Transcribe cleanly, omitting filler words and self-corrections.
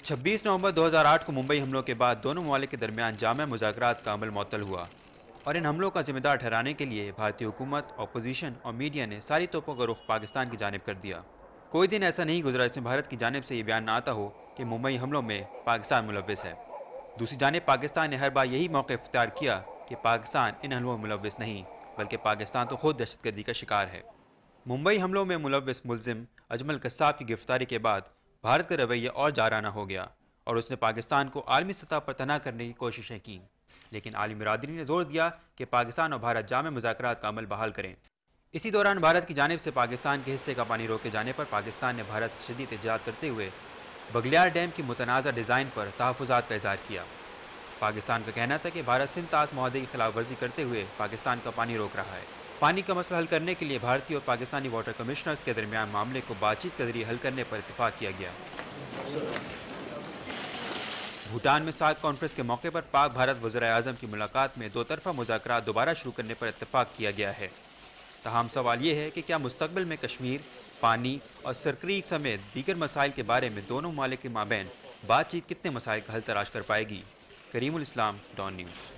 26 نومبر 2008 کو ممبئی حملوں کے بعد دونوں ممالک کے درمیان جامع مذاکرات کا عمل معطل ہوا اور ان حملوں کا ذمہ دار ٹھہرانے کے لیے بھارتی حکومت، اپوزیشن اور میڈیا نے ساری توپوں کا رخ پاکستان کی جانب کر دیا۔ کوئی دن ایسا نہیں گزرا جس میں بھارت کی جانب سے یہ بیان نہ آتا ہو کہ ممبئی حملوں میں پاکستان ملوث ہے۔ دوسری جانب پاکستان نے ہر بار یہی موقع اختیار کیا کہ پاکستان ان حملوں میں ملوث نہیں، بلکہ پاکستان تو خود دہشت گردی کا شکار ہے۔ ممبئی حملوں میں ملوث ملزم اجمل قصاب کی گرفتاری کے بعد بھارت کا رویہ اور جارحانہ ہو گیا اور اس نے پاکستان کو عالمی سطح پر تنہا کرنے کی کوششیں کیں، لیکن عالمی برادری نے زور دیا کہ پاکستان اور بھارت جامع مذاکرات کا عمل بحال کریں۔ اسی دوران بھارت کی جانب سے پاکستان کے حصے کا پانی روکے جانے پر پاکستان نے بھارت سے شدید احتجاج کرتے ہوئے بگلیار ڈیم کی متنازع ڈیزائن پر تحفظات کا اظہار کیا۔ پاکستان کا کہنا تھا کہ بھارت سندھ طاس معاہدے کی خلاف ورزی کرتے ہوئے پاکستان کا پانی روک رہا ہے۔ پانی کا مسئلہ حل کرنے کے لیے بھارتی اور پاکستانی واٹر کمشنرز کے درمیان معاملے کو بات چیت کے ذریعے حل کرنے پر اتفاق کیا گیا۔ بھوٹان میں سارک کانفرنس کے موقع پر پاک بھارت وزرائے اعظم کی ملاقات میں دو طرفہ مذاکرات دوبارہ شروع کرنے پر اتفاق کیا گیا ہے۔ تاہم سوال یہ ہے کہ کیا مستقبل میں کشمیر، پانی اور سرکریک سمیت دیگر مسائل کے بارے میں دونوں ممالک کے مابین بات چیت کتنے مسائل کا حل تلاش کر پائے گی؟ کریم الاسلام، ڈان نیوز۔